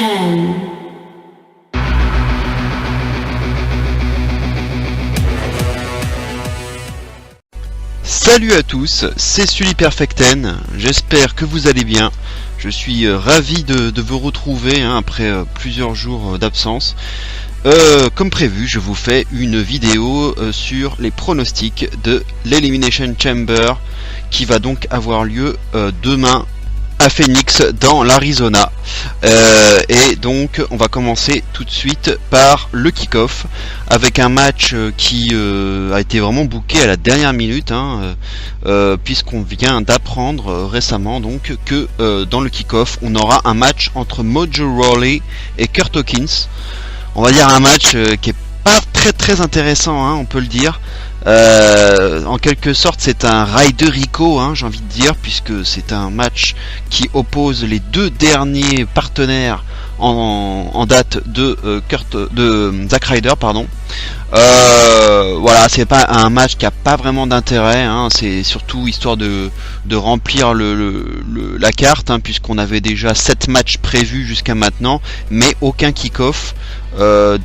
10. Salut à tous, c'est Sully Perfecten, j'espère que vous allez bien. Je suis ravi de vous retrouver après plusieurs jours d'absence. Comme prévu, je vous fais une vidéo sur les pronostics de l'Elimination Chamber qui va donc avoir lieu demain à Phoenix dans l'Arizona. Et donc on va commencer tout de suite par le kick-off avec un match qui a été vraiment booké à la dernière minute, puisqu'on vient d'apprendre récemment donc que dans le kick-off on aura un match entre Mojo Rawley et Kurt Hawkins. On va dire un match qui est pas très intéressant, on peut le dire. En quelque sorte c'est un Ryderico, j'ai envie de dire, puisque c'est un match qui oppose les deux derniers partenaires en date de Zack Ryder, pardon. Voilà, c'est pas un match qui a pas vraiment d'intérêt, c'est surtout histoire de remplir la carte, puisqu'on avait déjà 7 matchs prévus jusqu'à maintenant, mais aucun kick-off.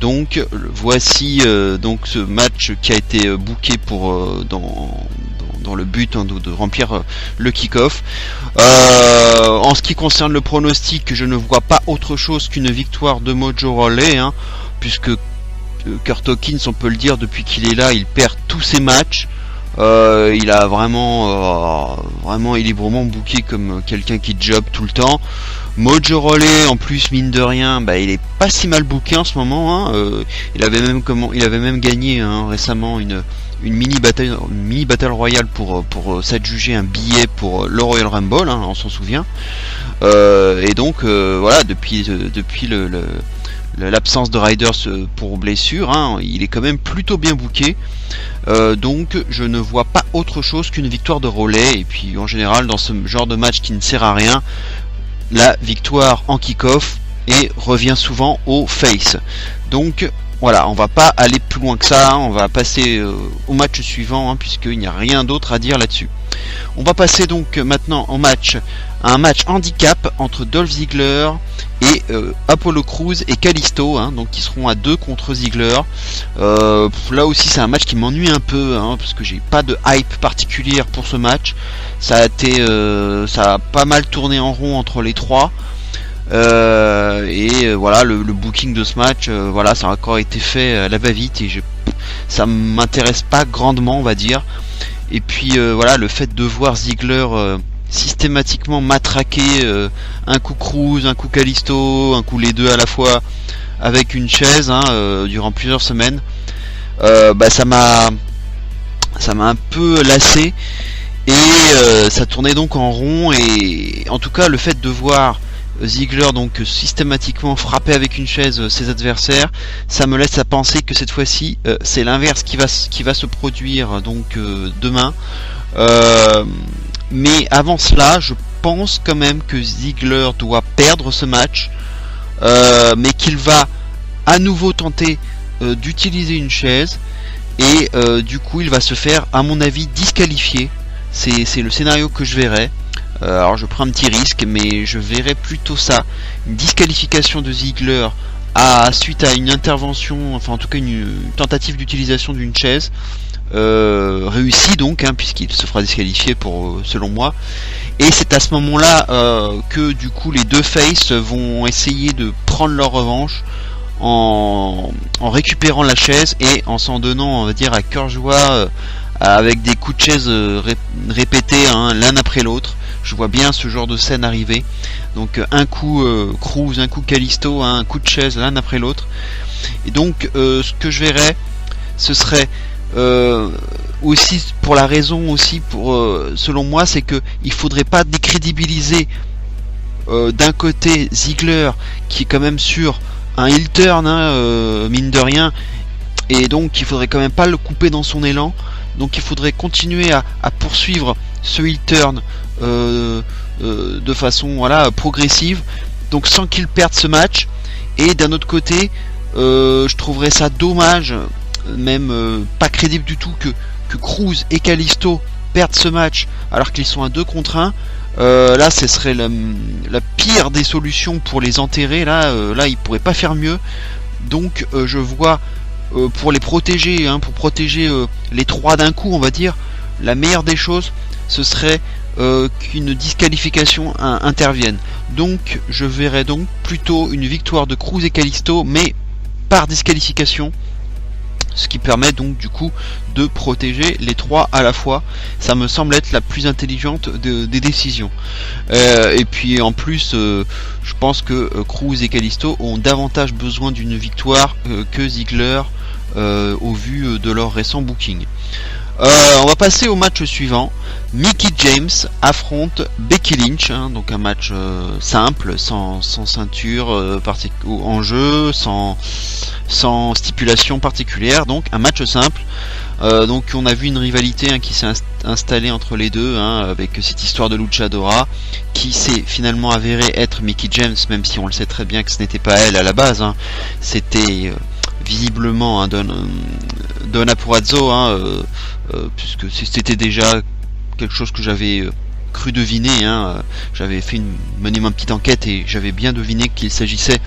Donc voici donc ce match qui a été booké pour dans le but de remplir le kick-off. En ce qui concerne le pronostic, je ne vois pas autre chose qu'une victoire de Mojo Rawley, puisque Kurt Hawkins, on peut le dire, depuis qu'il est là, il perd tous ses matchs. Il a vraiment il est vraiment booké comme quelqu'un qui job tout le temps. Mojo Rawley, en plus, mine de rien, il est pas si mal booké en ce moment. Il avait même gagné récemment une mini battle royale pour s'adjuger un billet pour le Royal Rumble, on s'en souvient. Et donc voilà, depuis l'absence de Riders pour blessure, il est quand même plutôt bien booké. Donc je ne vois pas autre chose qu'une victoire de Rawley. Et puis en général, dans ce genre de match qui ne sert à rien, la victoire en kick-off et revient souvent au face. Donc voilà, on va pas aller plus loin que ça, on va passer au match suivant, puisqu'il n'y a rien d'autre à dire là-dessus. On va passer donc maintenant à un match handicap entre Dolph Ziggler et Apollo Crews et Kalisto, donc qui seront à 2 contre Ziggler. Là aussi c'est un match qui m'ennuie un peu, parce que j'ai pas de hype particulière pour ce match. Ça a pas mal tourné en rond entre les trois. Voilà, le booking de ce match, ça a encore été fait à la va-vite et ça m'intéresse pas grandement, on va dire. Et puis voilà, le fait de voir Ziggler systématiquement matraquer un coup Crews, un coup Kalisto, un coup les deux à la fois avec une chaise durant plusieurs semaines, ça m'a un peu lassé et ça tournait donc en rond. Et en tout cas, le fait de voir Ziggler donc systématiquement frapper avec une chaise ses adversaires, ça me laisse à penser que cette fois-ci c'est l'inverse qui va se produire donc demain. Mais avant cela, je pense quand même que Ziggler doit perdre ce match, mais qu'il va à nouveau tenter d'utiliser une chaise et du coup il va se faire, à mon avis, disqualifier. C'est le scénario que je verrai. Alors je prends un petit risque, mais je verrais plutôt ça, une disqualification de Ziggler suite à une intervention, enfin en tout cas une tentative d'utilisation d'une chaise réussie donc, puisqu'il se fera disqualifier selon moi. Et c'est à ce moment-là que du coup les deux faces vont essayer de prendre leur revanche en récupérant la chaise et en s'en donnant, on va dire, à cœur joie, avec des coups de chaise répétés l'un après l'autre. Je vois bien ce genre de scène arriver. Donc un coup Crews, un coup Kalisto, un coup de chaise l'un après l'autre. Et donc ce que je verrais, ce serait aussi pour la raison aussi selon moi, c'est que il faudrait pas décrédibiliser d'un côté Ziggler qui est quand même sur un heel turn, mine de rien, et donc il faudrait quand même pas le couper dans son élan. Donc il faudrait continuer à poursuivre ce heel turn de façon progressive, donc sans qu'il perde ce match. Et d'un autre côté, je trouverais ça dommage, même pas crédible du tout, que Crews et Kalisto perdent ce match alors qu'ils sont à 2 contre 1. Là ce serait la pire des solutions pour les enterrer. Là ils pourraient pas faire mieux. Donc je vois pour les protéger, pour protéger les trois d'un coup, on va dire, la meilleure des choses ce serait qu'une disqualification intervienne. Donc je verrais donc plutôt une victoire de Cruz et Kalisto, mais par disqualification, ce qui permet donc du coup de protéger les trois à la fois. Ça me semble être la plus intelligente des décisions. Et puis en plus je pense que Cruz et Kalisto ont davantage besoin d'une victoire que Ziggler au vu de leur récent booking. On va passer au match suivant. Mickie James affronte Becky Lynch, donc un match simple, sans ceinture en jeu, sans stipulation particulière, donc un match simple. Donc on a vu une rivalité qui s'est installée entre les deux, avec cette histoire de luchadora qui s'est finalement avérée être Mickie James, même si on le sait très bien que ce n'était pas elle à la base, c'était visiblement Donna Purrazzo, puisque c'était déjà quelque chose que j'avais cru deviner. J'avais mené ma petite enquête et j'avais bien deviné qu'il s'agissait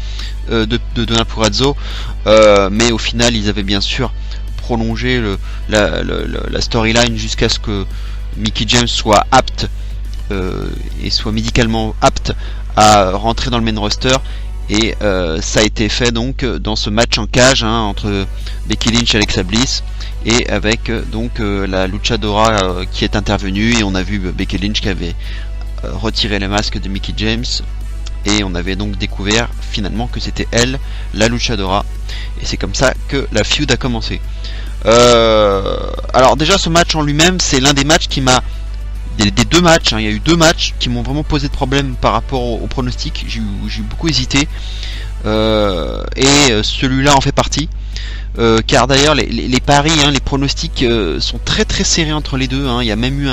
de Donna Purrazzo, mais au final ils avaient bien sûr prolongé la storyline jusqu'à ce que Mickie James soit apte et soit médicalement apte à rentrer dans le main roster. Et ça a été fait donc dans ce match en cage entre Becky Lynch et Alexa Bliss, et avec donc la luchadora qui est intervenue, et on a vu Becky Lynch qui avait retiré les masques de Mickie James, et on avait donc découvert finalement que c'était elle la luchadora, et c'est comme ça que la feud a commencé. Alors déjà ce match en lui-même, c'est l'un des matchs qui m'a des deux matchs, il y a eu deux matchs qui m'ont vraiment posé de problème par rapport au pronostic. J'ai eu beaucoup hésité, et celui-là en fait partie, car d'ailleurs les paris, les pronostics sont très très serrés entre les deux. Il y a même eu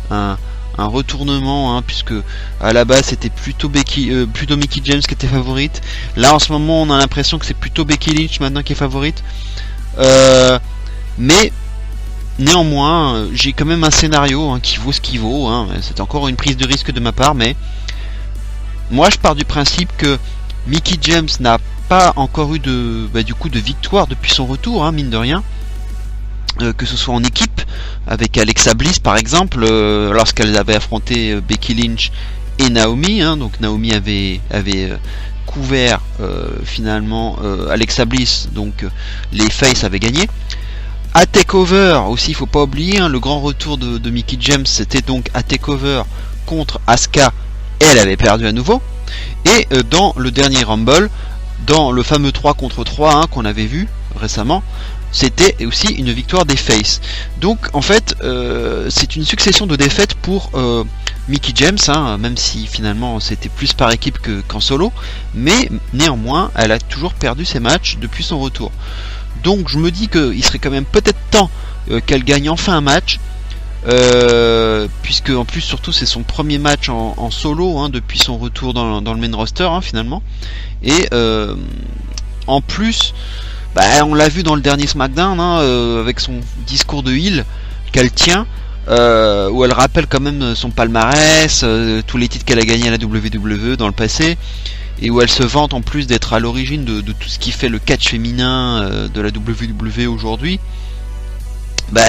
un retournement, puisque à la base c'était plutôt Mickie James qui était favorite. Là en ce moment on a l'impression que c'est plutôt Becky Lynch maintenant qui est favorite, mais néanmoins, j'ai quand même un scénario qui vaut ce qu'il vaut. C'est encore une prise de risque de ma part, mais moi je pars du principe que Mickie James n'a pas encore eu de victoire depuis son retour, mine de rien. Que ce soit en équipe avec Alexa Bliss par exemple, lorsqu'elle avait affronté Becky Lynch et Naomi. Donc Naomi avait couvert finalement Alexa Bliss, donc les Faces avaient gagné. À TakeOver aussi, il faut pas oublier, le grand retour de Mickie James, c'était donc à TakeOver contre Asuka, et elle avait perdu à nouveau. Et dans le dernier Rumble, dans le fameux 3 contre 3 qu'on avait vu récemment, c'était aussi une victoire des Faces. Donc en fait c'est une succession de défaites pour Mickie James, même si finalement c'était plus par équipe qu'en solo, mais néanmoins elle a toujours perdu ses matchs depuis son retour. Donc je me dis qu'il serait quand même peut-être temps qu'elle gagne enfin un match, puisque en plus surtout c'est son premier match en solo depuis son retour dans le main roster finalement. Et en plus on l'a vu dans le dernier SmackDown, avec son discours de heel qu'elle tient, où elle rappelle quand même son palmarès, tous les titres qu'elle a gagnés à la WWE dans le passé, et où elle se vante en plus d'être à l'origine de tout ce qui fait le catch féminin de la WWE aujourd'hui.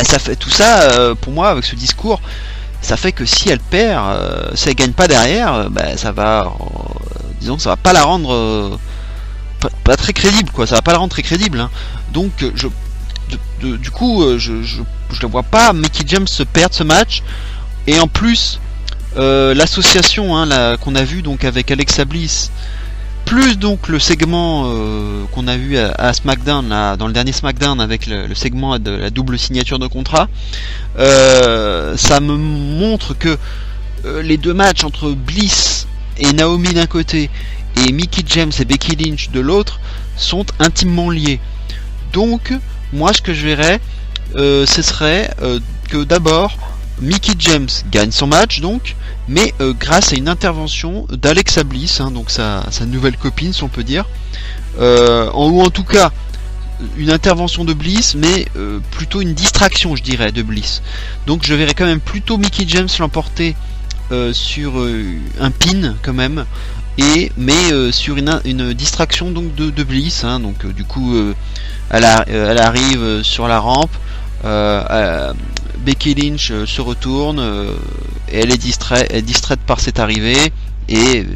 Ça fait tout ça, pour moi, avec ce discours, ça fait que si elle perd, si elle gagne pas derrière, ça va, disons que ça va pas la rendre pas très crédible, ça va pas la rendre très crédible. Donc du coup je ne vois pas Mickie James se perdre ce match. Et en plus l'association qu'on a vu donc avec Alexa Bliss, plus donc le segment qu'on a vu à SmackDown, dans le dernier SmackDown, avec le segment de la double signature de contrat, ça me montre que les deux matchs entre Bliss et Naomi d'un côté et Mickie James et Becky Lynch de l'autre sont intimement liés. Donc moi ce que je verrais, ce serait que d'abord Mickie James gagne son match, donc, mais grâce à une intervention d'Alexa Bliss, donc sa nouvelle copine, si on peut dire, ou en tout cas une intervention de Bliss, mais plutôt une distraction, je dirais, de Bliss. Donc je verrais quand même plutôt Mickie James l'emporter sur un pin quand même, mais sur une distraction donc de Bliss, hein, donc du coup elle arrive sur la rampe, Becky Lynch se retourne et elle est distraite par cette arrivée, et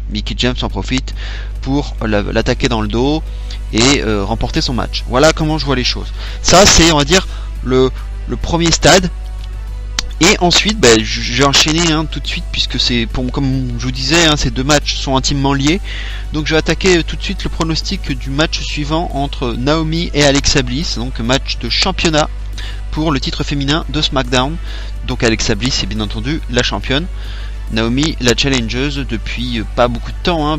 Mickie James en profite pour l'attaquer dans le dos et remporter son match. Voilà comment je vois les choses. Ça c'est, on va dire, le premier stade. Et ensuite, j'ai enchaîné tout de suite, puisque comme je vous disais, ces deux matchs sont intimement liés. Donc je vais attaquer tout de suite le pronostic du match suivant entre Naomi et Alexa Bliss, donc match de championnat pour le titre féminin de SmackDown. Donc Alexa Bliss est bien entendu la championne, Naomi la challengeuse depuis pas beaucoup de temps.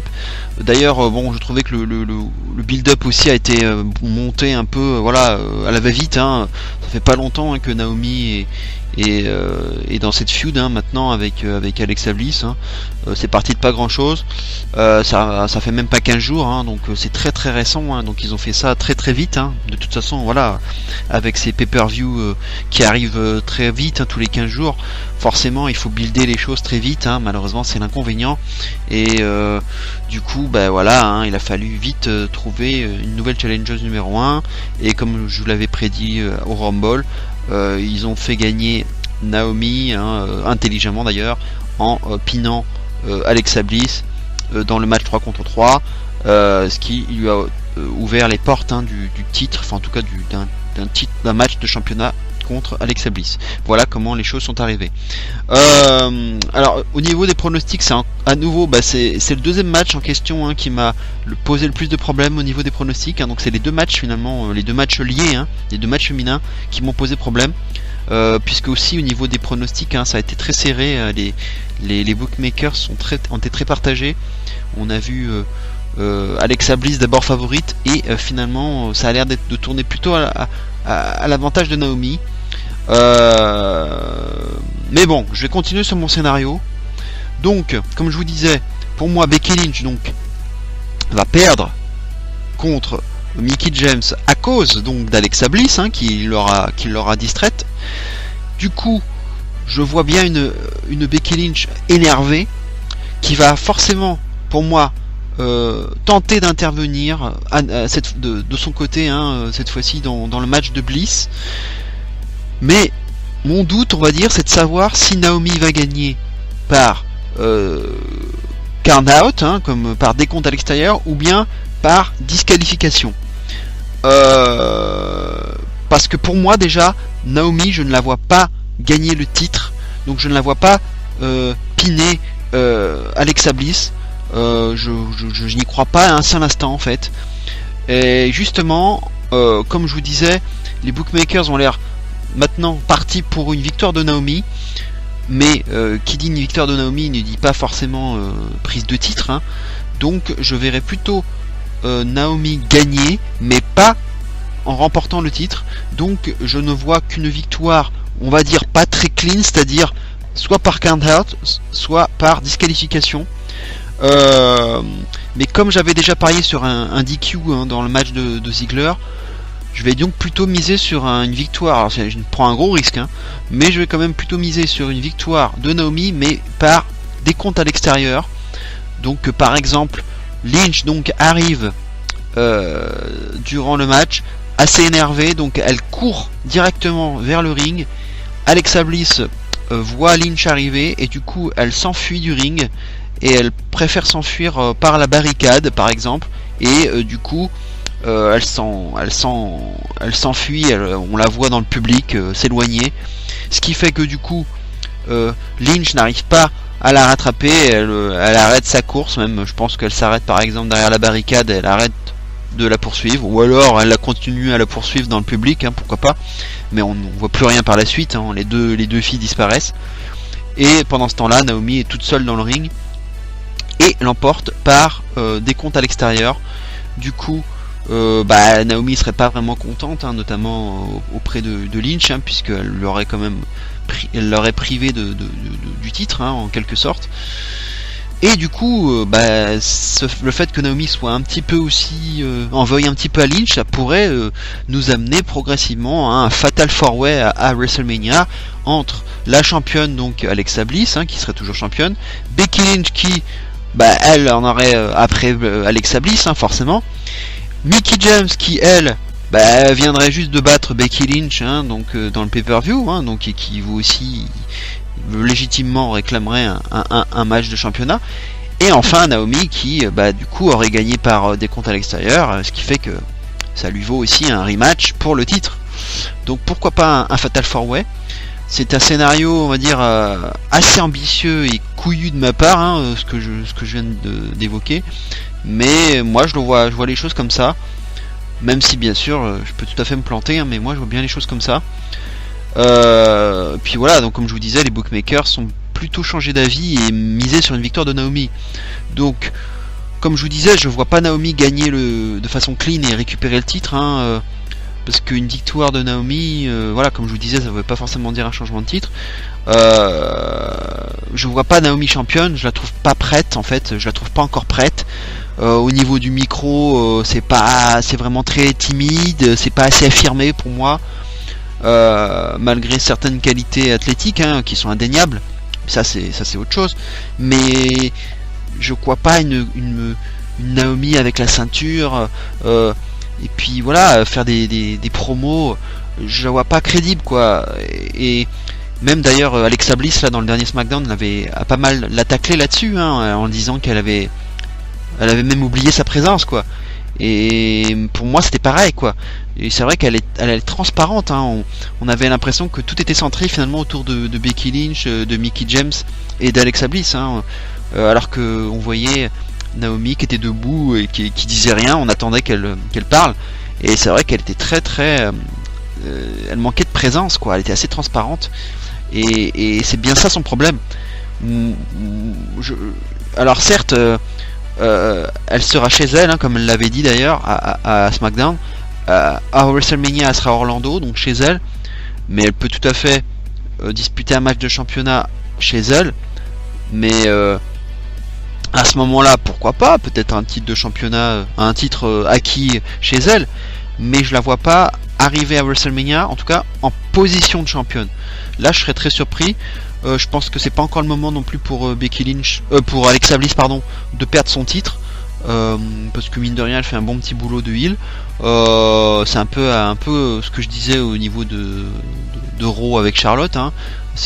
D'ailleurs, je trouvais que le build-up aussi a été monté un peu, à la va-vite. Ça fait pas longtemps que Naomi est dans cette feud maintenant avec Alexa Bliss. C'est parti de pas grand chose. Ça fait même pas 15 jours, donc c'est très très récent. Donc ils ont fait ça très très vite. De toute façon, avec ces pay-per-view qui arrivent très vite, tous les 15 jours, forcément il faut builder les choses très vite. Malheureusement c'est l'inconvénient. Et du coup, il a fallu vite trouver une nouvelle challengeuse numéro 1. Et comme je vous l'avais prédit au Rumble, ils ont fait gagner Naomi, intelligemment d'ailleurs, en pinant Alexa Bliss dans le match 3 contre 3, ce qui lui a ouvert les portes du titre, enfin en tout cas d'un match de championnat contre Alexa Bliss. Voilà comment les choses sont arrivées. Alors au niveau des pronostics, c'est à nouveau c'est le deuxième match en question qui m'a posé le plus de problèmes au niveau des pronostics. Donc c'est les deux matchs finalement, les deux matchs liés, les deux matchs féminins qui m'ont posé problème. Puisque aussi au niveau des pronostics, ça a été très serré. Les bookmakers ont été très partagés. On a vu Alexa Bliss d'abord favorite, et finalement ça a l'air de tourner plutôt à l'avantage de Naomi. Mais bon, je vais continuer sur mon scénario. Donc, comme je vous disais, pour moi Becky Lynch va perdre contre Mickie James à cause donc d'Alexa Bliss, qui l'aura distraite. Du coup, je vois bien une Becky Lynch énervée qui va forcément, pour moi, tenter d'intervenir de son côté, cette fois-ci dans le match de Bliss. Mais mon doute, on va dire, c'est de savoir si Naomi va gagner par count out, comme par décompte à l'extérieur, ou bien par disqualification. Parce que pour moi déjà, Naomi, je ne la vois pas gagner le titre, donc je ne la vois pas piner Alexa Bliss. Je n'y crois pas un seul instant en fait. Et justement, comme je vous disais, les bookmakers ont l'air maintenant partis pour une victoire de Naomi. Mais qui dit une victoire de Naomi ne dit pas forcément prise de titre. Donc je verrais plutôt Naomi gagner, mais pas en remportant le titre. Donc je ne vois qu'une victoire, on va dire pas très clean, c'est-à-dire soit par count out, soit par disqualification. Mais comme j'avais déjà parié sur un DQ dans le match de Ziggler, je vais donc plutôt miser sur une victoire. Alors je prends un gros risque, mais je vais quand même plutôt miser sur une victoire de Naomi, mais par décompte à l'extérieur. Donc par exemple, Lynch arrive durant le match assez énervée, donc elle court directement vers le ring. Alexa Bliss voit Lynch arriver et du coup elle s'enfuit du ring, et elle préfère s'enfuir par la barricade par exemple, et du coup elle s'enfuit, on la voit dans le public s'éloigner, ce qui fait que du coup Lynch n'arrive pas à la rattraper. Elle arrête sa course, même je pense qu'elle s'arrête par exemple derrière la barricade, elle arrête de la poursuivre, ou alors elle la continue à la poursuivre dans le public, pourquoi pas, mais on ne voit plus rien par la suite, les deux filles disparaissent, et pendant ce temps là Naomi est toute seule dans le ring et l'emporte par décompte à l'extérieur. Du coup Naomi serait pas vraiment contente, notamment auprès de Lynch, puisqu'elle l'aurait privé du titre, en quelque sorte. Et du coup, le fait que Naomi soit un petit peu aussi en veuille un petit peu à Lynch, ça pourrait nous amener progressivement à un Fatal 4-Way à WrestleMania entre la championne, donc Alexa Bliss, qui serait toujours championne, Becky Lynch qui, elle en aurait après Alexa Bliss, forcément, Mickie James qui, elle, viendrait juste de battre Becky Lynch, donc dans le pay-per-view, donc et qui vous aussi légitimement réclamerait un match de championnat. Et enfin Naomi qui du coup aurait gagné par des comptes à l'extérieur, ce qui fait que ça lui vaut aussi un rematch pour le titre. Donc pourquoi pas un Fatal 4-Way. C'est un scénario, on va dire, assez ambitieux et couillu de ma part, ce que je viens d'évoquer, mais moi je vois les choses comme ça, même si bien sûr je peux tout à fait me planter, mais moi je vois bien les choses comme ça. Puis voilà, donc comme je vous disais, les bookmakers sont plutôt changés d'avis et misés sur une victoire de Naomi. Donc, comme je vous disais, je vois pas Naomi gagner de façon clean et récupérer le titre, parce qu'une victoire de Naomi, comme je vous disais, ça veut pas forcément dire un changement de titre. Je vois pas Naomi championne, je la trouve pas prête en fait, je la trouve pas encore prête. Au niveau du micro, c'est vraiment très timide, c'est pas assez affirmé pour moi. Malgré certaines qualités athlétiques qui sont indéniables, ça c'est autre chose, mais je crois pas une Naomi avec la ceinture, et puis voilà, faire des promos, je la vois pas crédible quoi. Et même d'ailleurs Alexa Bliss là dans le dernier SmackDown a pas mal la taclé là-dessus, en disant qu'elle avait même oublié sa présence quoi. Et pour moi c'était pareil quoi. Et c'est vrai qu'elle est transparente, on avait l'impression que tout était centré finalement autour de Becky Lynch, de Mickie James et d'Alexa Bliss, alors que on voyait Naomi qui était debout et qui disait rien, on attendait qu'elle parle, et c'est vrai qu'elle était très elle manquait de présence quoi, elle était assez transparente, et c'est bien ça son problème. Alors certes, elle sera chez elle, comme elle l'avait dit d'ailleurs à SmackDown. À WrestleMania, elle sera à Orlando, donc chez elle, mais elle peut tout à fait disputer un match de championnat chez elle, mais à ce moment-là, pourquoi pas, peut-être un titre de championnat, un titre acquis chez elle, mais je la vois pas arriver à WrestleMania, en tout cas en position de championne. Là, je serais très surpris. Je pense que c'est pas encore le moment non plus pour Becky Lynch, pour Alexa Bliss pardon, de perdre son titre, parce que mine de rien, elle fait un bon petit boulot de heel. C'est un peu ce que je disais au niveau de Raw avec Charlotte.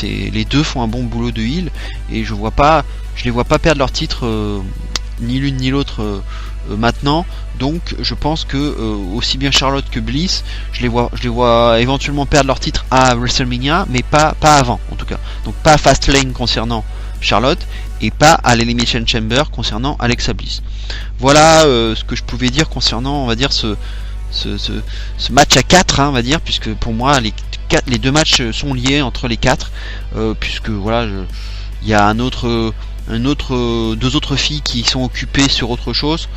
Les deux font un bon boulot de heel, et je les vois pas perdre leur titre, ni l'une ni l'autre maintenant. Donc je pense que aussi bien Charlotte que Bliss, je les vois éventuellement perdre leur titre à WrestleMania, mais pas avant en tout cas. Donc pas à Fastlane concernant Charlotte, et pas à l'Elimination Chamber concernant Alexa Bliss. Voilà ce que je pouvais dire concernant, on va dire, ce match à 4, on va dire, puisque pour moi les deux matchs sont liés entre les 4, puisque voilà, il y a deux autres filles qui sont occupées sur autre chose,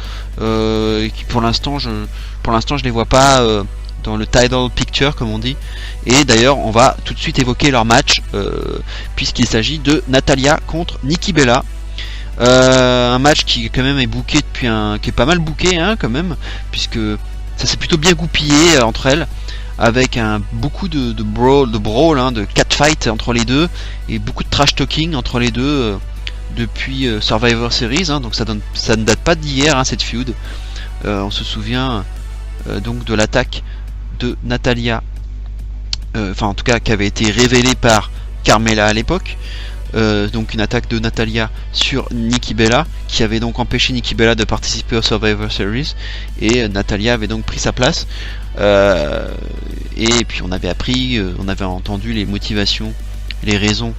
et qui pour l'instant je les vois pas dans le title picture comme on dit. Et d'ailleurs on va tout de suite évoquer leur match, puisqu'il s'agit de Natalya contre Nikki Bella. Un match qui quand même est booké qui est pas mal booké quand même, puisque ça s'est plutôt bien goupillé entre elles, avec beaucoup de brawl, de catfight entre les deux, et beaucoup de trash talking entre les deux depuis Survivor Series, donc ça ne date pas d'hier, cette feud. On se souvient donc de l'attaque de Natalya, en tout cas qui avait été révélée par Carmella à l'époque, donc une attaque de Natalya sur Nikki Bella, qui avait donc empêché Nikki Bella de participer au Survivor Series, et Natalya avait donc pris sa place, et puis on avait entendu les motivations, les raisons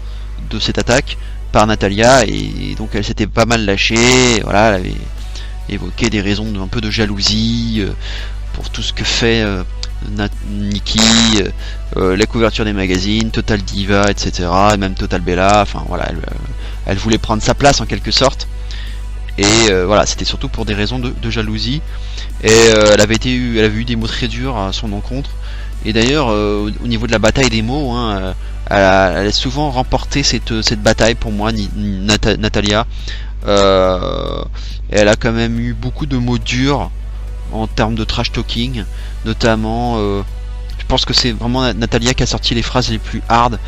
de cette attaque par Natalya, et donc elle s'était pas mal lâchée, voilà, elle avait évoqué des raisons un peu de jalousie pour tout ce que fait Nikki, la couverture des magazines, Total Diva, etc., et même Total Bella, voilà, elle voulait prendre sa place en quelque sorte, et voilà, c'était surtout pour des raisons de jalousie, et elle avait eu des mots très durs à son encontre, et d'ailleurs au niveau de la bataille des mots, elle a souvent remporté cette bataille pour moi, Natalya. Et elle a quand même eu beaucoup de mots durs en termes de trash talking, notamment je pense que c'est vraiment Natalya qui a sorti les phrases les plus hard,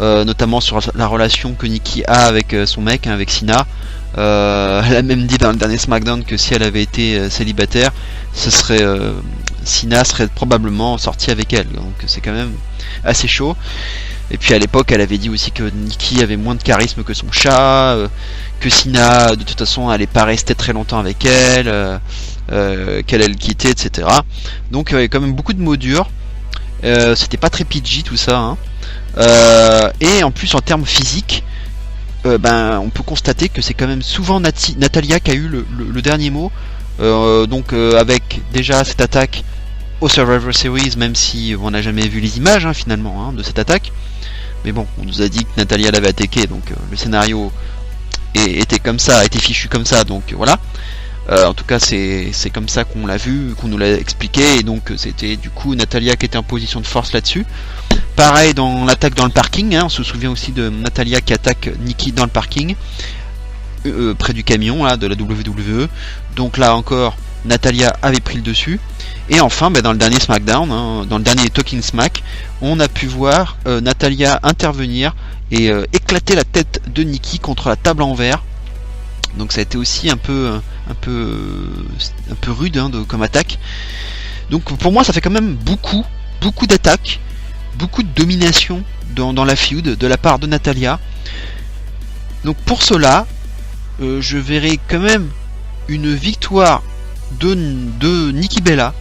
notamment sur la relation que Nikki a avec son mec, hein, avec Cena. Elle a même dit dans le dernier SmackDown que si elle avait été célibataire, Cena serait probablement sorti avec elle, donc c'est quand même assez chaud. Et puis à l'époque elle avait dit aussi que Nikki avait moins de charisme que son chat, que Cena de toute façon allait pas rester très longtemps avec elle, qu'elle allait le quitter, etc. Donc il y avait quand même beaucoup de mots durs. C'était pas très PG tout ça, hein. Et en plus en termes physiques, on peut constater que c'est quand même souvent Natalya qui a eu le dernier mot. Avec déjà cette attaque au Survivor Series, même si on n'a jamais vu les images, hein, finalement, hein, de cette attaque. Mais bon, on nous a dit que Natalya l'avait attaqué, donc le scénario était comme ça, a été fichu comme ça, donc voilà. En tout cas, c'est comme ça qu'on l'a vu, qu'on nous l'a expliqué, et donc c'était du coup Natalya qui était en position de force là-dessus. Pareil dans l'attaque dans le parking, hein, on se souvient aussi de Natalya qui attaque Nikki dans le parking, près du camion là, de la WWE. Donc là encore, Natalya avait pris le dessus. Et enfin, dans le dernier SmackDown, hein, dans le dernier Talking Smack, on a pu voir Natalya intervenir et éclater la tête de Nikki contre la table en verre. Donc ça a été aussi un peu rude, hein, comme attaque. Donc pour moi, ça fait quand même beaucoup d'attaques, beaucoup de domination dans la feud de la part de Natalya. Donc pour cela, je verrai quand même une victoire de Nikki Bella,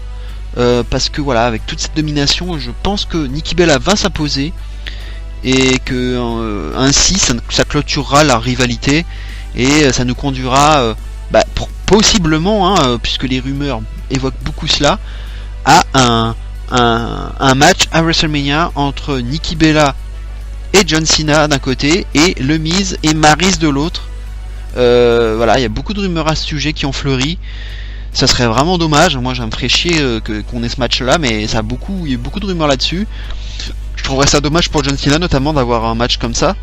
parce que voilà, avec toute cette domination, je pense que Nikki Bella va s'imposer et que ainsi ça clôturera la rivalité et ça nous conduira possiblement, hein, puisque les rumeurs évoquent beaucoup cela, à un match à WrestleMania entre Nikki Bella et John Cena d'un côté et Le Miz et Maryse de l'autre. Voilà, il y a beaucoup de rumeurs à ce sujet qui ont fleuri. Ça serait vraiment dommage. Moi, ça me ferait chier qu'on ait ce match-là, mais il y a beaucoup de rumeurs là-dessus. Je trouverais ça dommage pour John Cena, notamment d'avoir un match comme ça,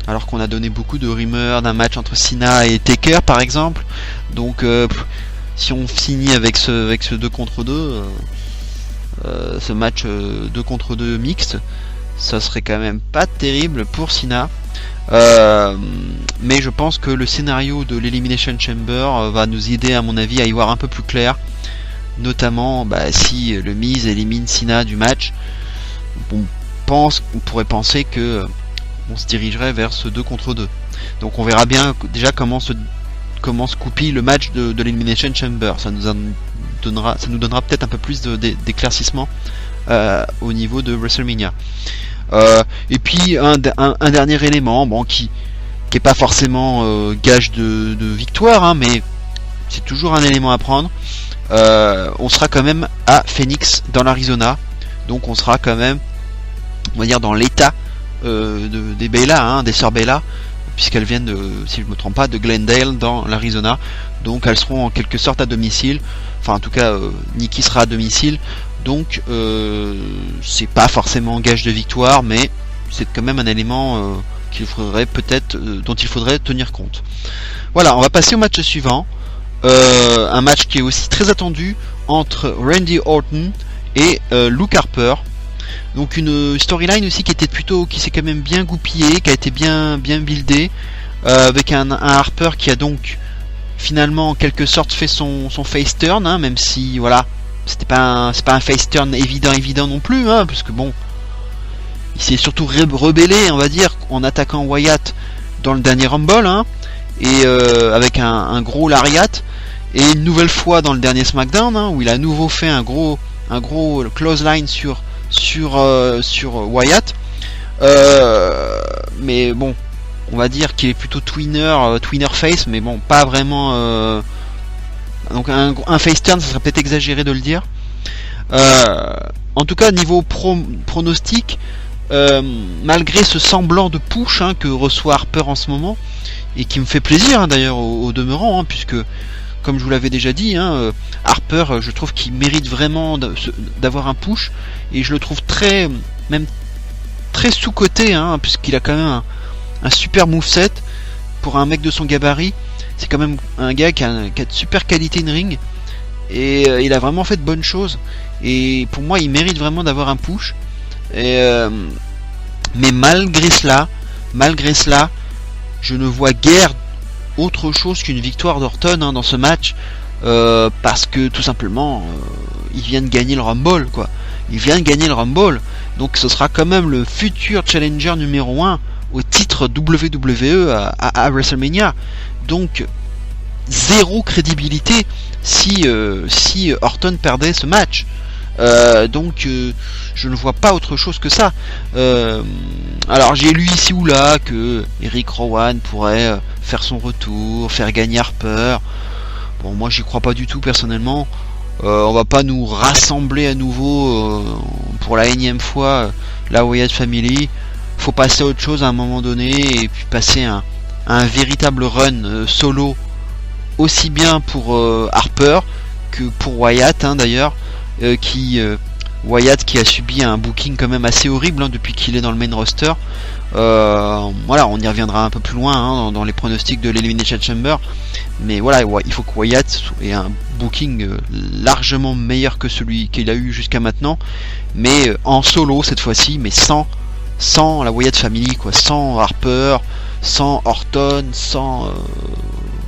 alors qu'on a donné beaucoup de rumeurs d'un match entre Cena et Taker, par exemple. Donc, si on finit avec ce 2 contre 2, ce match 2 contre 2 mixte, ça serait quand même pas terrible pour Cena. Mais je pense que le scénario de l'Elimination Chamber va nous aider, à mon avis, à y voir un peu plus clair, notamment si le Miz élimine Cena du match. On pourrait penser que on se dirigerait vers ce 2 contre 2. Donc on verra bien déjà comment se goupille le match de l'Elimination Chamber. Ça nous donnera peut-être un peu plus d'éclaircissement au niveau de WrestleMania. Et puis un dernier élément, qui est pas forcément gage de victoire, hein, mais c'est toujours un élément à prendre. On sera quand même à Phoenix, dans l'Arizona, donc on sera quand même, on va dire, dans l'état des Bella, hein, des sœurs Bella, puisqu'elles viennent si je me trompe pas, de Glendale dans l'Arizona. Donc elles seront en quelque sorte à domicile. Enfin, en tout cas, Nikki sera à domicile. Donc c'est pas forcément gage de victoire, mais c'est quand même un élément dont il faudrait tenir compte. Voilà, on va passer au match suivant. Un match qui est aussi très attendu entre Randy Orton et Luke Harper. Donc une storyline aussi qui s'est quand même bien goupillée, qui a été bien buildée, avec un Harper qui a donc finalement en quelque sorte fait son face turn, hein, même si voilà, c'est pas un face turn évident non plus, hein, parce que bon, il s'est surtout rebellé, on va dire, en attaquant Wyatt dans le dernier Rumble, hein, et avec un gros lariat, et une nouvelle fois dans le dernier SmackDown, hein, où il a à nouveau fait un gros clothesline sur Wyatt, mais bon, on va dire qu'il est plutôt twinner face, mais bon, pas vraiment. Donc un face turn, ça serait peut-être exagéré de le dire. En tout cas, niveau pronostic, malgré ce semblant de push, hein, que reçoit Harper en ce moment, et qui me fait plaisir, hein, d'ailleurs au demeurant, hein, puisque comme je vous l'avais déjà dit, hein, Harper, je trouve qu'il mérite vraiment d'avoir un push, et je le trouve très sous-coté, hein, puisqu'il a quand même un super moveset pour un mec de son gabarit. c'est quand même un gars qui a de super qualité in ring, et il a vraiment fait de bonnes choses, et pour moi il mérite vraiment d'avoir un push. Mais malgré cela, je ne vois guère autre chose qu'une victoire d'Orton dans ce match, parce que tout simplement il vient de gagner le Rumble, quoi. Il vient de gagner le Rumble, donc ce sera quand même le futur challenger numéro 1 au titre WWE à WrestleMania. Donc zéro crédibilité si Orton perdait ce match. Donc je ne vois pas autre chose que ça. Alors j'ai lu ici ou là que Eric Rowan pourrait faire son retour, faire gagner Harper. Bon, moi j'y crois pas du tout personnellement. On va pas nous rassembler à nouveau pour la énième fois la Wyatt Family. Faut passer à autre chose à un moment donné, et puis passer à un véritable run solo, aussi bien pour Harper que pour Wyatt d'ailleurs. Wyatt qui a subi un booking quand même assez horrible depuis qu'il est dans le main roster. Voilà, on y reviendra un peu plus loin dans les pronostics de l'Elimination Chamber, mais voilà, il faut que Wyatt ait un booking largement meilleur que celui qu'il a eu jusqu'à maintenant, mais en solo cette fois-ci, mais sans la Wyatt Family, quoi, sans Harper, sans Orton, sans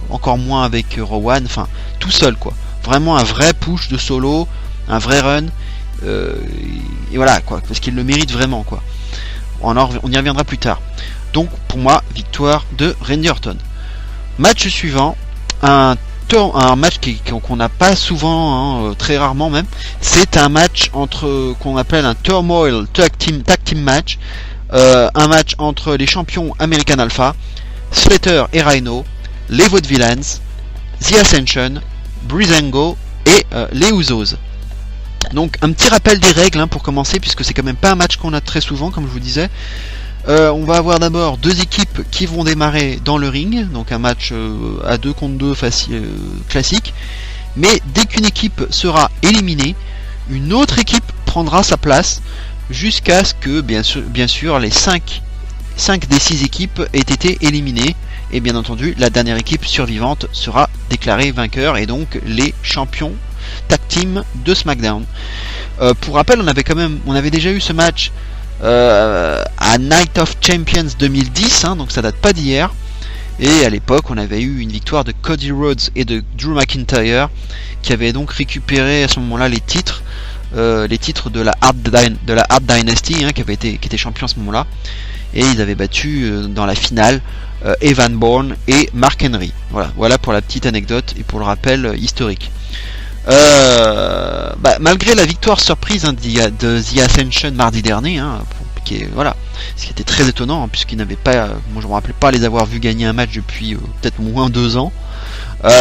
encore moins avec Rowan, enfin tout seul, quoi. Vraiment un vrai push de solo, un vrai run, et voilà, quoi, parce qu'il le mérite vraiment, quoi. On y reviendra plus tard. Donc pour moi, victoire de Randy Orton. Match suivant, un match qu'on n'a pas souvent, très rarement même. C'est un match qu'on appelle un Turmoil Tag Team Match. Un match entre les champions American Alpha, Slater et Rhino, les Vaudevillains, The Ascension, Breezango et les Usos. Donc un petit rappel des règles pour commencer, puisque c'est quand même pas un match qu'on a très souvent, comme je vous disais. On va avoir d'abord deux équipes qui vont démarrer dans le ring, donc un match à 2 contre 2 classique. Mais dès qu'une équipe sera éliminée, une autre équipe prendra sa place jusqu'à ce que bien sûr les 5 des 6 équipes aient été éliminées. Et bien entendu, la dernière équipe survivante sera déclarée vainqueur, et donc les champions tag team de SmackDown. Pour rappel, on avait déjà eu ce match à Night of Champions 2010, donc ça date pas d'hier. Et à l'époque, on avait eu une victoire de Cody Rhodes et de Drew McIntyre, qui avaient donc récupéré à ce moment-là les titres de la Hard Dynasty, qui étaient champions à ce moment-là. Et ils avaient battu dans la finale Evan Bourne et Mark Henry. Voilà pour la petite anecdote et pour le rappel historique. Malgré la victoire surprise de The Ascension mardi dernier, ce qui était très étonnant, puisqu'ils n'avaient pas, moi je me rappelais pas les avoir vus gagner un match depuis peut-être moins 2 ans.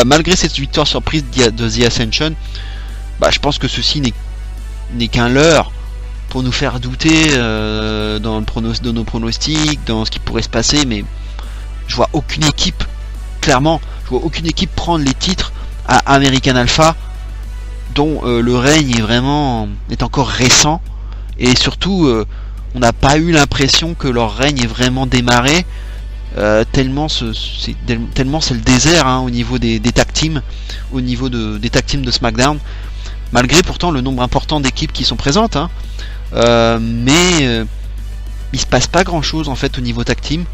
Malgré cette victoire surprise de The Ascension, je pense que ceci n'est qu'un leurre pour nous faire douter dans nos pronostics, dans ce qui pourrait se passer, mais je vois aucune équipe prendre les titres à American Alpha, dont le règne est encore récent, et surtout on n'a pas eu l'impression que leur règne est vraiment démarré, tellement c'est le désert au niveau des tag teams, des tag teams de SmackDown, malgré pourtant le nombre important d'équipes qui sont présentes, mais il se passe pas grand chose en fait au niveau tag team.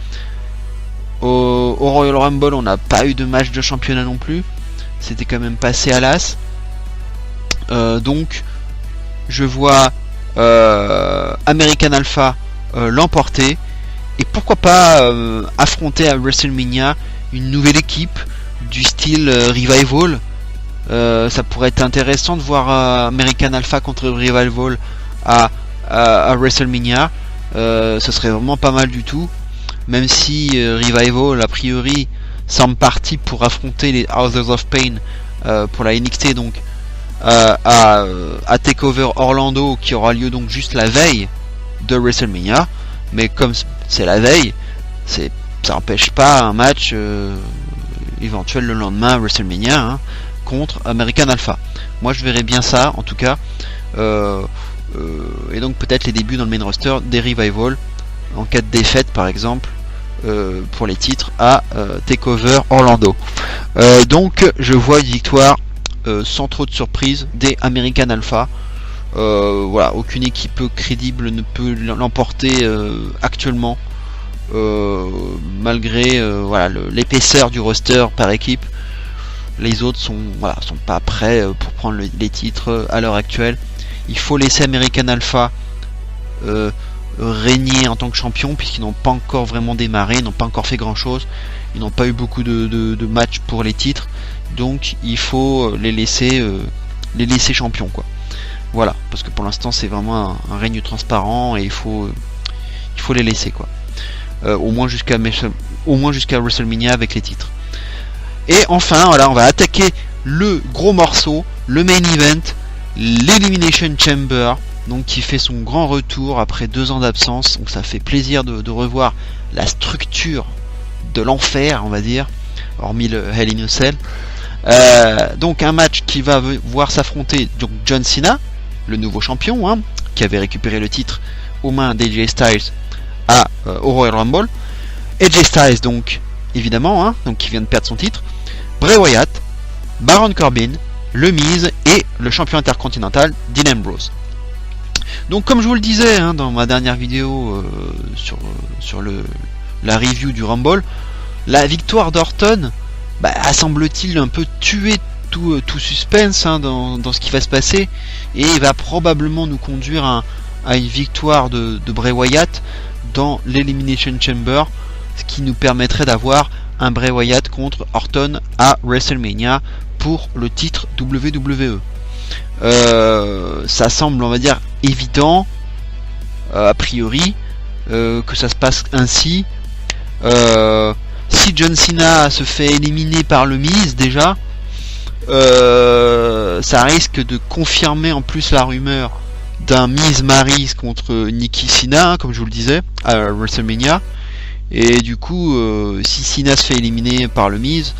Au Royal Rumble, on n'a pas eu de match de championnat non plus, c'était quand même passé à l'as. Donc je vois American Alpha l'emporter, et pourquoi pas affronter à WrestleMania une nouvelle équipe du style Revival. Ça pourrait être intéressant de voir American Alpha contre Revival à WrestleMania. Ce serait vraiment pas mal du tout, même si Revival a priori semble parti pour affronter les Houses of Pain pour la NXT, donc à TakeOver Orlando, qui aura lieu donc juste la veille de WrestleMania. Mais comme c'est la veille, ça n'empêche pas un match éventuel le lendemain à WrestleMania contre American Alpha. Moi je verrais bien ça en tout cas, et donc peut-être les débuts dans le main roster des Revival en cas de défaite par exemple pour les titres à TakeOver Orlando. Donc je vois une victoire sans trop de surprise des American Alpha. Voilà, aucune équipe crédible ne peut l'emporter actuellement, malgré voilà, l'épaisseur du roster par équipe. Les autres sont pas prêts pour prendre les titres à l'heure actuelle. Il faut laisser American Alpha régner en tant que champion, puisqu'ils n'ont pas encore vraiment démarré, ils n'ont pas encore fait grand chose, ils n'ont pas eu beaucoup de matchs pour les titres, donc il faut les laisser champions, quoi. Voilà, parce que pour l'instant c'est vraiment un règne transparent et il faut les laisser, quoi. Au moins jusqu'à WrestleMania avec les titres. Et enfin, voilà, on va attaquer le gros morceau, le main event, l'Elimination Chamber, donc qui fait son grand retour après 2 ans d'absence. Donc ça fait plaisir de revoir la structure de l'enfer, on va dire, hormis le Hell in a Cell. Donc un match qui va voir s'affronter donc John Cena, le nouveau champion, hein, qui avait récupéré le titre aux mains d'AJ Styles au Royal Rumble. AJ Styles, donc évidemment, hein, donc qui vient de perdre son titre. Bray Wyatt, Baron Corbin, le Miz et le champion intercontinental Dean Ambrose. Donc comme je vous le disais, hein, dans ma dernière vidéo sur la review du Rumble, la victoire d'Orton semble-t-il un peu tuer tout suspense, hein, dans ce qui va se passer, et va probablement nous conduire à une victoire de Bray Wyatt dans l'Elimination Chamber, ce qui nous permettrait d'avoir un Bray Wyatt contre Orton à WrestleMania pour le titre WWE. Ça semble, on va dire, évident a priori que ça se passe ainsi. Si John Cena se fait éliminer par le Miz, déjà ça risque de confirmer en plus la rumeur d'un Miz Maryse contre Nikki Cena, hein, comme je vous le disais, à WrestleMania. Et du coup, si Cena se fait éliminer par le Miz,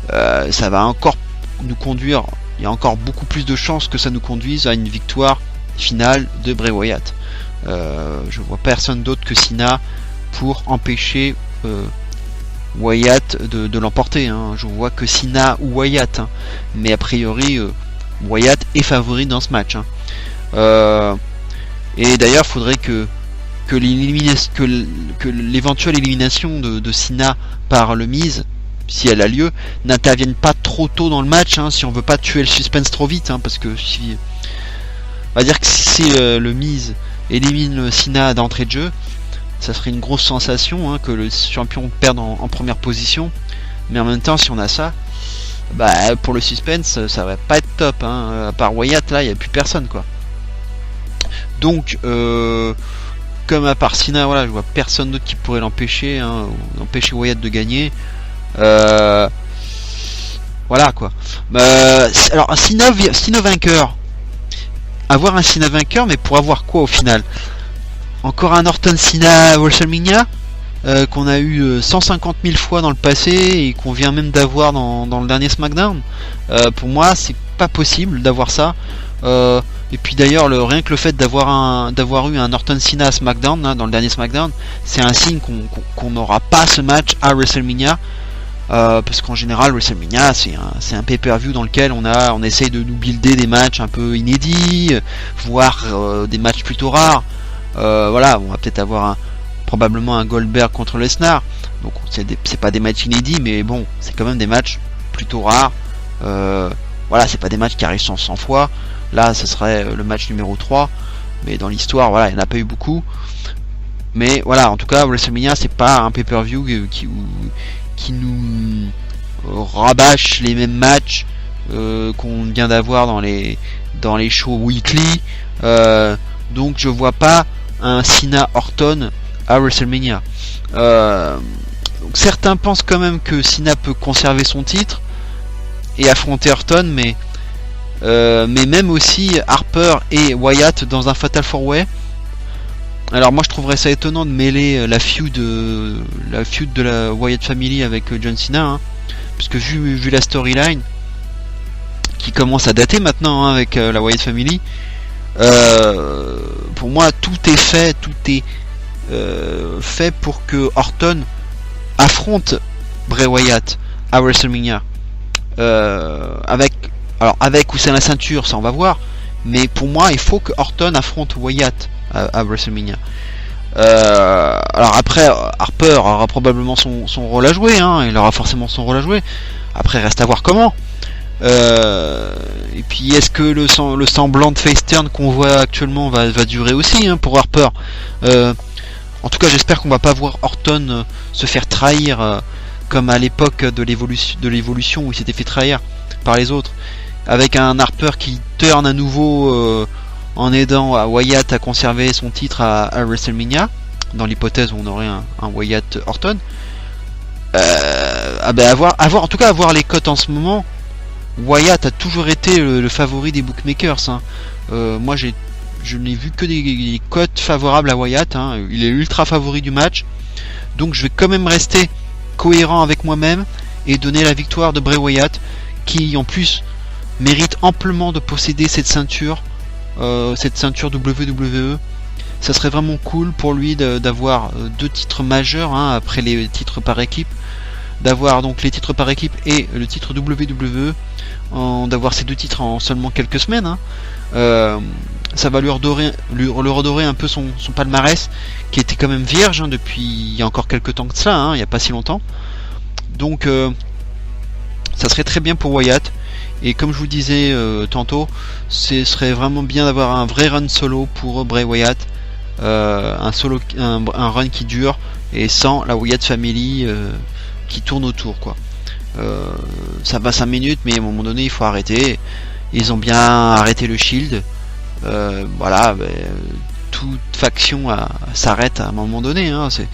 ça va encore nous conduire, il y a encore beaucoup plus de chances que ça nous conduise à une victoire finale de Bray Wyatt. Je vois personne d'autre que Cena pour empêcher Wyatt de l'emporter, hein. Je vois que Cena ou Wyatt, hein. Mais a priori Wyatt est favori dans ce match, hein. Et d'ailleurs faudrait que l'éventuelle élimination de Cena par le Miz, si elle a lieu, n'intervienne pas trop tôt dans le match, hein, si on veut pas tuer le suspense trop vite, hein, parce que si on va dire que si le Miz élimine Cena d'entrée de jeu, ça serait une grosse sensation, hein, que le champion perde en première position, mais en même temps si on a ça, pour le suspense ça va pas être top, hein. À part Wyatt, là il n'y a plus personne, quoi. Donc comme à part Cena, voilà, je vois personne d'autre qui pourrait l'empêcher, hein, empêcher Wyatt de gagner. Voilà, quoi. Alors un Cena vainqueur, avoir un Cena vainqueur, mais pour avoir quoi au final? Encore un Orton Cena à WrestleMania, qu'on a eu 150 000 fois dans le passé et qu'on vient même d'avoir dans le dernier SmackDown. Pour moi c'est pas possible d'avoir ça. Et puis d'ailleurs rien que le fait d'avoir eu un Orton Cena à SmackDown, hein, dans le dernier SmackDown, c'est un signe qu'on n'aura pas ce match à WrestleMania, parce qu'en général WrestleMania c'est un pay-per-view dans lequel on essaye de nous builder des matchs un peu inédits, voire des matchs plutôt rares. Voilà, on va peut-être avoir probablement un Goldberg contre Lesnar, donc c'est pas des matchs inédits, mais bon, c'est quand même des matchs plutôt rares. Voilà, c'est pas des matchs qui arrivent 100 fois. Là, ce serait le match numéro 3, mais dans l'histoire, voilà, il n'y en a pas eu beaucoup. Mais voilà, en tout cas, WrestleMania, c'est pas un pay-per-view qui nous rabâche les mêmes matchs qu'on vient d'avoir dans les shows weekly. Donc, je vois pas un Cena Orton à WrestleMania. Donc, certains pensent quand même que Cena peut conserver son titre et affronter Orton, mais même aussi Harper et Wyatt dans un Fatal 4-Way. Alors moi je trouverais ça étonnant de mêler la feud de la Wyatt Family avec John Cena, hein, parce que vu la storyline qui commence à dater maintenant, hein, avec la Wyatt Family, pour moi tout est fait pour que Orton affronte Bray Wyatt à WrestleMania, avec ou sans la ceinture, ça on va voir, mais pour moi il faut que Orton affronte Wyatt à WrestleMania. Alors après, Harper aura probablement son rôle à jouer, hein, il aura forcément son rôle à jouer. Après, reste à voir comment. Et puis, est-ce que le semblant de face turn qu'on voit actuellement va durer aussi, hein, pour Harper. En tout cas, j'espère qu'on va pas voir Orton se faire trahir comme à l'époque de l'évolution où il s'était fait trahir par les autres, avec un Harper qui turn à nouveau en aidant à Wyatt à conserver son titre à WrestleMania, dans l'hypothèse où on aurait un Wyatt Orton. En tout cas, à voir les cotes en ce moment, Wyatt a toujours été le favori des bookmakers, hein. Moi je n'ai vu que des cotes favorables à Wyatt, hein. Il est l'ultra favori du match, donc je vais quand même rester cohérent avec moi-même et donner la victoire de Bray Wyatt, qui en plus mérite amplement de posséder cette ceinture WWE. Ça serait vraiment cool pour lui d'avoir 2 titres majeurs, hein, après les titres par équipe, d'avoir donc les titres par équipe et le titre WWE, d'avoir ces 2 titres en seulement quelques semaines, hein. Ça va lui redorer un peu son palmarès, qui était quand même vierge, hein, depuis il y a encore quelques temps que ça, hein, il n'y a pas si longtemps. Donc ça serait très bien pour Wyatt. Et comme je vous disais tantôt, ce serait vraiment bien d'avoir un vrai run solo pour Bray Wyatt, un run qui dure et sans la Wyatt Family qui tourne autour, quoi. Ça va 5 minutes, mais à un moment donné il faut arrêter. Ils ont bien arrêté le Shield. Toute faction s'arrête à un moment donné, hein. C'est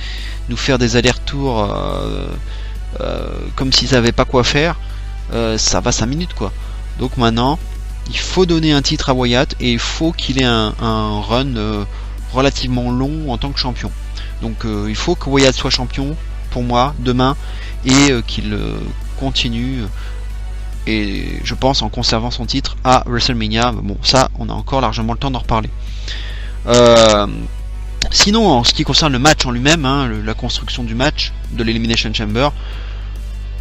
nous faire des allers-retours comme s'ils savaient pas quoi faire. Ça va 5 minutes, quoi. Donc maintenant il faut donner un titre à Wyatt, et il faut qu'il ait un run relativement long en tant que champion. Donc il faut que Wyatt soit champion pour moi demain, et qu'il continue, et je pense en conservant son titre à WrestleMania. Bon, ça on a encore largement le temps d'en reparler. Sinon, en ce qui concerne le match en lui-même, hein, la construction du match de l'Elimination Chamber,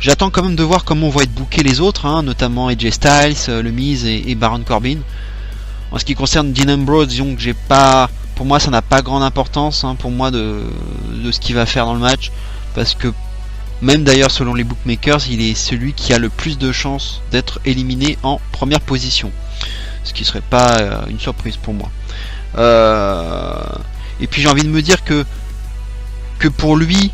j'attends quand même de voir comment vont être bookés les autres, hein, notamment AJ Styles, le Miz et Baron Corbin. En ce qui concerne Dean Ambrose, disons que pour moi ça n'a pas grande importance, hein, pour moi de ce qu'il va faire dans le match, parce que même d'ailleurs selon les bookmakers, il est celui qui a le plus de chances d'être éliminé en première position, ce qui serait pas une surprise pour moi. Et puis j'ai envie de me dire que pour lui,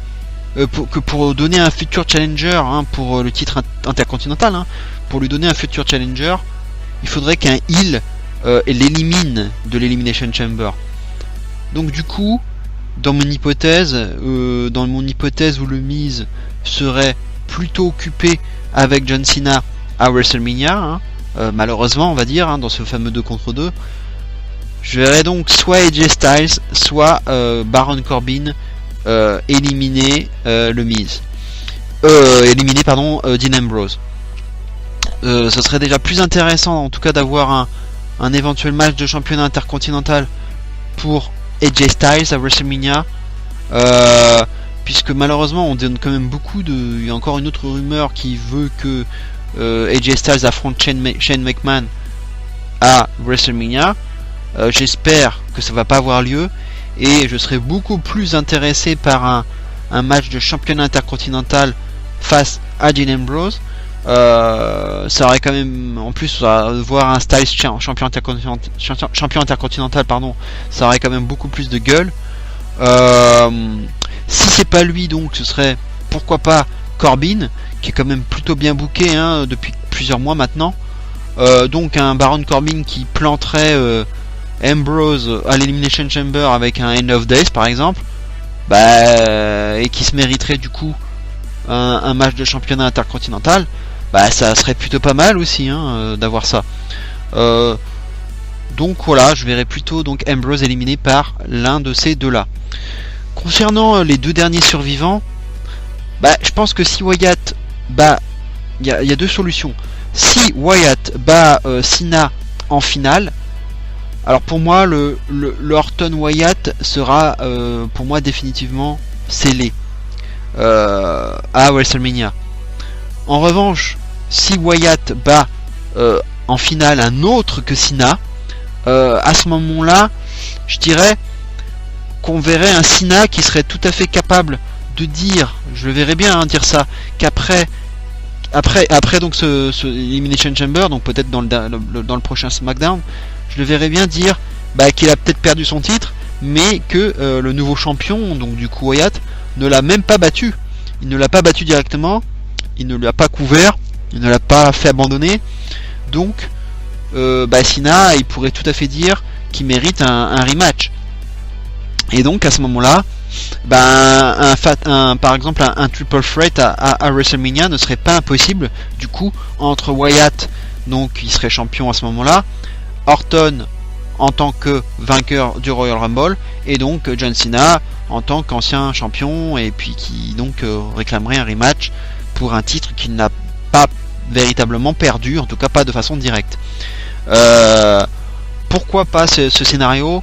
pour donner un futur challenger, hein, pour le titre intercontinental, hein, pour lui donner un futur challenger, il faudrait qu'un heel l'élimine de l'Elimination Chamber. Donc du coup, dans mon hypothèse où le Miz serait plutôt occupé avec John Cena à WrestleMania, hein, malheureusement on va dire, hein, dans ce fameux 2 contre 2, je verrais donc soit AJ Styles, soit Baron Corbin éliminer le Miz, Dean Ambrose. Ce serait déjà plus intéressant en tout cas d'avoir un éventuel match de championnat intercontinental pour AJ Styles à WrestleMania, puisque malheureusement on donne quand même il y a encore une autre rumeur qui veut que AJ Styles affronte Shane McMahon à WrestleMania. J'espère que ça va pas avoir lieu, et je serais beaucoup plus intéressé par un match de championnat intercontinental face à Dean Ambrose. Ça aurait quand même, en plus voir un Styles champion intercontinental, ça aurait quand même beaucoup plus de gueule. Si c'est pas lui, donc ce serait pourquoi pas Corbin, qui est quand même plutôt bien booké, hein, depuis plusieurs mois maintenant. Donc un Baron Corbin qui planterait Ambrose à l'Elimination Chamber avec un End of Days par exemple, et qui se mériterait du coup un match de championnat intercontinental, ça serait plutôt pas mal aussi, hein, d'avoir ça. Donc voilà, je verrais plutôt donc Ambrose éliminé par l'un de ces deux là. Concernant les 2 derniers survivants, je pense que si Wyatt il y a 2 solutions. Si Wyatt bat Cena en finale, alors pour moi le Orton Wyatt sera pour moi définitivement scellé. à WrestleMania. En revanche, si Wyatt bat en finale un autre que Cena, à ce moment-là, je dirais qu'on verrait un Cena qui serait tout à fait capable de dire, je le verrais bien dire ça, qu'après donc ce Elimination Chamber, donc peut-être dans le prochain SmackDown, je le verrais bien dire qu'il a peut-être perdu son titre, mais que le nouveau champion, donc du coup Wyatt, ne l'a même pas battu. Il ne l'a pas battu directement, il ne l'a pas couvert, il ne l'a pas fait abandonner. Donc Cena, il pourrait tout à fait dire qu'il mérite un rematch. Et donc à ce moment-là, par exemple un triple threat à WrestleMania ne serait pas impossible. Du coup, entre Wyatt, donc il serait champion à ce moment-là, Orton en tant que vainqueur du Royal Rumble, et donc John Cena en tant qu'ancien champion, et puis qui donc réclamerait un rematch pour un titre qu'il n'a pas véritablement perdu, en tout cas pas de façon directe. Pourquoi pas ce scénario?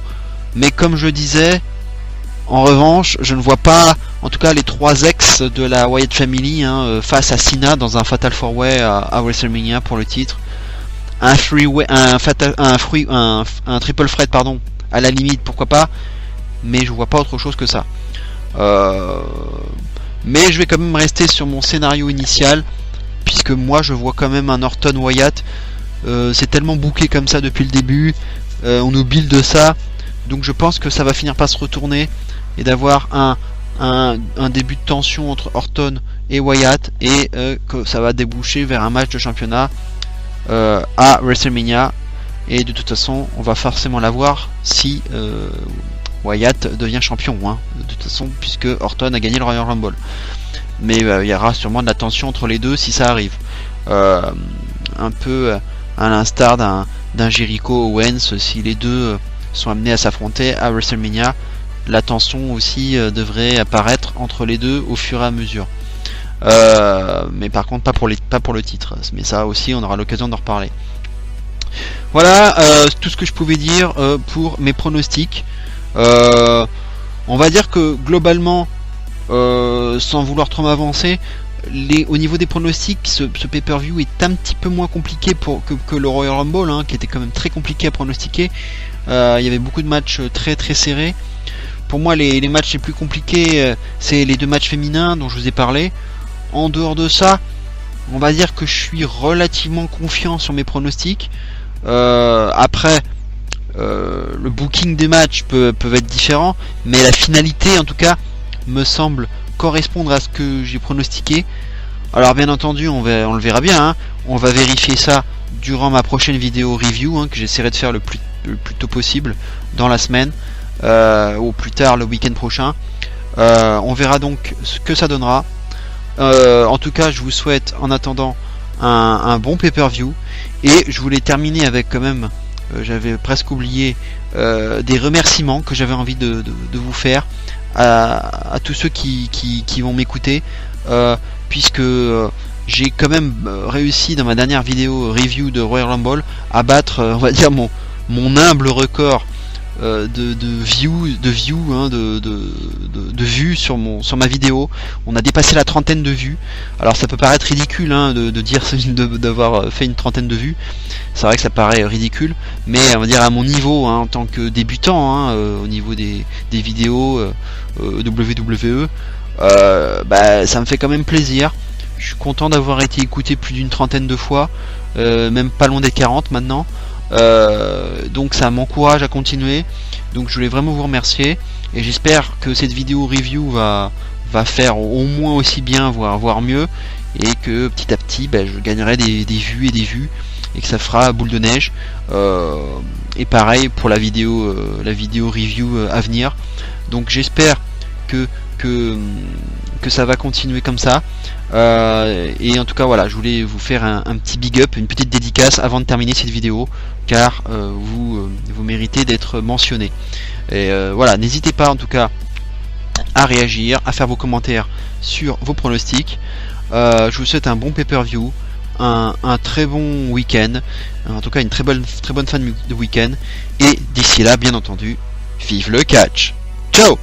Mais comme je disais, en revanche, je ne vois pas, en tout cas les trois ex de la Wyatt Family face à Cena dans un Fatal 4-Way à WrestleMania pour le titre. Un triple threat, pardon, à la limite, pourquoi pas, mais je vois pas autre chose que ça. Mais je vais quand même rester sur mon scénario initial, puisque moi je vois quand même un Orton Wyatt. C'est tellement booké comme ça depuis le début, on nous build de ça, donc je pense que ça va finir par se retourner et d'avoir un début de tension entre Orton et Wyatt, et que ça va déboucher vers un match de championnat à WrestleMania. Et de toute façon, on va forcément l'avoir si Wyatt devient champion, de toute façon, puisque Orton a gagné le Royal Rumble. Mais il y aura sûrement de la tension entre les deux si ça arrive. Un peu à l'instar d'un Jericho Owens, si les deux sont amenés à s'affronter à WrestleMania, la tension aussi devrait apparaître entre les deux au fur et à mesure. Mais par contre pas pour le titre, mais ça aussi on aura l'occasion d'en reparler. Voilà tout ce que je pouvais dire pour mes pronostics. On va dire que globalement, sans vouloir trop m'avancer, au niveau des pronostics, ce pay-per-view est un petit peu moins compliqué que le Royal Rumble, qui était quand même très compliqué à pronostiquer. Il y avait beaucoup de matchs très très serrés. Pour moi, les matchs les plus compliqués, c'est les deux matchs féminins dont je vous ai parlé. En dehors de ça, on va dire que je suis relativement confiant sur mes pronostics. Après, le booking des matchs peuvent être différents, mais la finalité, en tout cas, me semble correspondre à ce que j'ai pronostiqué. Alors bien entendu, on le verra bien. On va vérifier ça durant ma prochaine vidéo review, que j'essaierai de faire le plus tôt possible dans la semaine, ou plus tard le week-end prochain. On verra donc ce que ça donnera. En tout cas, je vous souhaite en attendant un bon pay-per-view, et je voulais terminer avec quand même, j'avais presque oublié, des remerciements que j'avais envie de vous faire à tous ceux qui vont m'écouter, puisque j'ai quand même réussi dans ma dernière vidéo review de Royal Rumble à battre, on va dire, mon humble record de vues sur ma vidéo. On a dépassé la 30aine de vues. Alors ça peut paraître ridicule de dire d'avoir fait une 30aine de vues. C'est vrai que ça paraît ridicule, mais on va dire à mon niveau, en tant que débutant, au niveau des vidéos WWE, ça me fait quand même plaisir. Je suis content d'avoir été écouté plus d'une 30aine de fois, même pas loin des 40 maintenant. Donc ça m'encourage à continuer, donc je voulais vraiment vous remercier, et j'espère que cette vidéo review va faire au moins aussi bien, voire mieux, et que petit à petit je gagnerai des vues et des vues, et que ça fera boule de neige. Et pareil pour la vidéo review à venir. Donc j'espère que ça va continuer comme ça. Et en tout cas voilà, je voulais vous faire un petit big up, une petite dédicace avant de terminer cette vidéo, car vous méritez d'être mentionné. Et voilà, n'hésitez pas en tout cas à réagir, à faire vos commentaires sur vos pronostics. Je vous souhaite un bon pay-per-view, un très bon week-end, en tout cas une très bonne fin de week-end, et d'ici là, bien entendu, vive le catch. Ciao.